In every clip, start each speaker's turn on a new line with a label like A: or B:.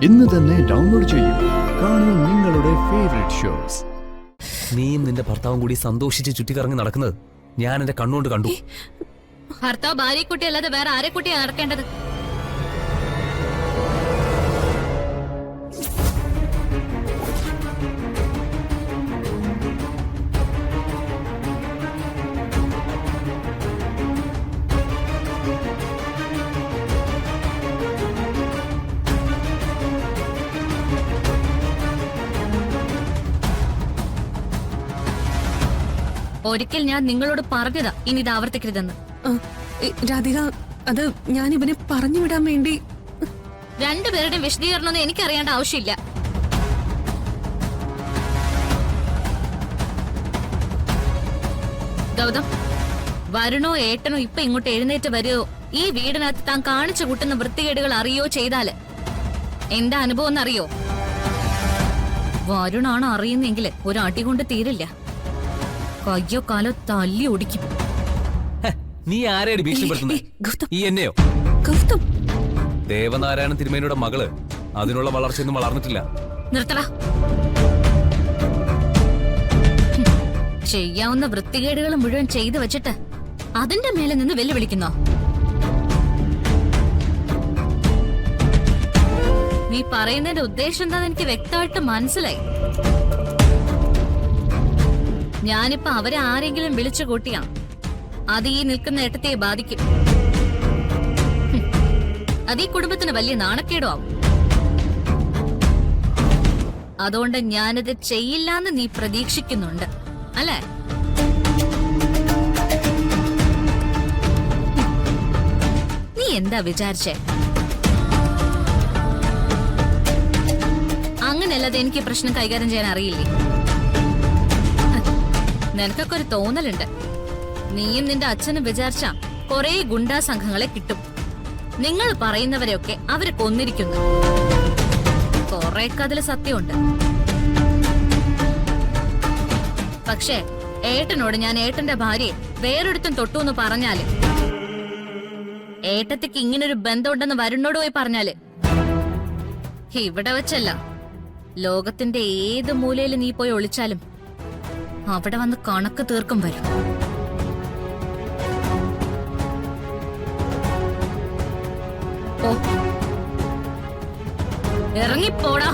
A: ഇന്ന് തന്നെ ഡൗൺലോഡ് ചെയ്യൂ. കാണൂ നിങ്ങളുടെ ഫേവറേറ്റ് ഷോസ്.
B: നീയും നിന്റെ ഭർത്താവും കൂടി സന്തോഷിച്ച് ചുറ്റിക്കറങ്ങി നടക്കുന്നത് ഞാൻ എന്റെ കണ്ണുകൊണ്ട് കണ്ടു.
C: ഭർത്താവ് ഭാര്യക്കുട്ടി അല്ലാതെ വേറെ ആരെ കുട്ടിയാ നടക്കേണ്ടത്? ഒരിക്കൽ ഞാൻ നിങ്ങളോട് പറഞ്ഞതാ ഇനി ഇത് ആവർത്തിക്കരുതെന്ന്.
D: രാധിക, അത് ഞാൻ ഇവനെ പറഞ്ഞു വിടാൻ വേണ്ടി.
C: രണ്ടുപേരുടെയും വിശദീകരണമൊന്നും എനിക്കറിയേണ്ട ആവശ്യമില്ല. ഗൗതം, വരുണോ ഏട്ടനോ ഇപ്പൊ ഇങ്ങോട്ട് എഴുന്നേറ്റ് വരുവോ ഈ വീടിനകത്ത് താൻ കാണിച്ചു കൂട്ടുന്ന വൃത്തികേടുകൾ അറിയോ ചെയ്താല് എന്താ അനുഭവം എന്നറിയോ? വരുണാണോ അറിയുന്നെങ്കിൽ ഒരു അടി കൊണ്ട് തീരില്ല. കയ്യോ കാലോ തല്ലി ഒടിക്കും.
B: നീ ആരെയാണ് ഭീഷണിപ്പെടുത്തുന്നത്? ഈ എന്നെയോ?
D: ഗൗതം,
B: ദേവനാരായണ തിരുമേനിയുടെ മകള് അതിനുള്ള വളർച്ചയൊന്നും വളർന്നിട്ടില്ല.
C: നിർത്തടാ. ചെയ്യാവുന്ന വൃത്തികേടുകൾ മുഴുവൻ ചെയ്തു വെച്ചിട്ട് അതിന്റെ മേലെ നിന്ന് വെല്ലുവിളിക്കുന്നോ? നീ പറയുന്നതിന്റെ ഉദ്ദേശം എന്താന്ന് എനിക്ക് വ്യക്തമായിട്ട് മനസ്സിലായി. ഞാനിപ്പോ അവരെ ആരെങ്കിലും വിളിച്ചു കൂട്ടിയാ അത് ഈ നിൽക്കുന്ന ഏട്ടത്തെ ബാധിക്കും. അത് ഈ കുടുംബത്തിന് വലിയ നാണക്കേടും ആവും. അതുകൊണ്ട് ഞാനിത് ചെയ്യില്ലാന്ന് നീ പ്രതീക്ഷിക്കുന്നുണ്ട് അല്ലേ? നീ എന്താ വിചാരിച്ചേ? അങ്ങനെയല്ലാതെ എനിക്ക് പ്രശ്നം കൈകാര്യം ചെയ്യാൻ അറിയില്ലേ? നിനക്കൊക്കെ ഒരു തോന്നലുണ്ട്. നീയും നിന്റെ അച്ഛനും വിചാരിച്ച കൊറേ ഗുണ്ടാ സംഘങ്ങളെ കിട്ടും. നിങ്ങൾ പറയുന്നവരെയൊക്കെ അവര് കൊന്നിരിക്കുന്നു. കൊറേക്ക് അതില് സത്യമുണ്ട്. പക്ഷേ ഏട്ടനോട് ഞാൻ ഏട്ടന്റെ ഭാര്യയെ വേറൊരുത്തും തൊട്ടു എന്ന് പറഞ്ഞാല്, ഏട്ടത്തിക്ക് ഇങ്ങനൊരു ബന്ധമുണ്ടെന്ന് വരുണോട് പോയി പറഞ്ഞാല്, ഇവിടെ വെച്ചല്ല ലോകത്തിന്റെ ഏത് മൂലയിൽ നീ പോയി ഒളിച്ചാലും അവിടെ വന്ന് കണക്ക് തീർക്കും വരും. ഓ, ഇറങ്ങിപ്പോടാ.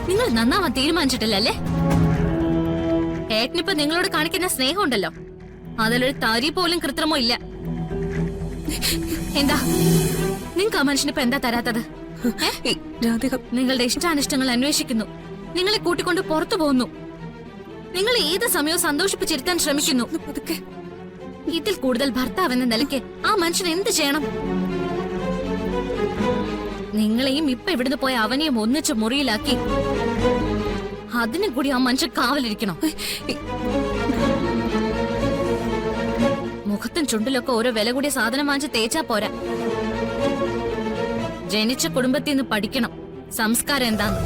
C: നിങ്ങൾ നന്നാവാൻ തീരുമാനിച്ചിട്ടില്ലല്ലേ? ഏട്ടനിപ്പോ നിങ്ങളോട് കാണിക്കുന്ന സ്നേഹമുണ്ടല്ലോ, അതിലൊരു തരി പോലും കൃത്രിമോ ഇല്ല. എന്താ നിങ്ങൾക്ക് ആ മനുഷ്യനിപ്പോ എന്താ തരാത്തത്? നിങ്ങളുടെ ഇഷ്ടാനിഷ്ടങ്ങൾ അന്വേഷിക്കുന്നു, നിങ്ങളെ കൂട്ടിക്കൊണ്ട് പുറത്തു പോകുന്നു, നിങ്ങൾ ഏത് സമയവും സന്തോഷിപ്പിച്ചിരുത്താൻ ശ്രമിക്കുന്നു. ഇതിൽ കൂടുതൽ ഭർത്താവ് എന്ന നിലയ്ക്ക് ആ മനുഷ്യൻ എന്ത് ചെയ്യണം? നിങ്ങളെയും ഇപ്പൊ ഇവിടുന്ന് പോയ അവനെയും ഒന്നിച്ച് മുറിയിലാക്കി അതിനും കൂടി ആ മനുഷ്യൻ കാവലിരിക്കണം. മുഖത്തും ചുണ്ടിലൊക്കെ ഓരോ വില കൂടിയ സാധനം വാങ്ങിച്ച് തേച്ചാ പോരാ. ജനിച്ച കുടുംബത്തിൽ നിന്ന് പഠിക്കണം സംസ്കാരം എന്താന്ന്.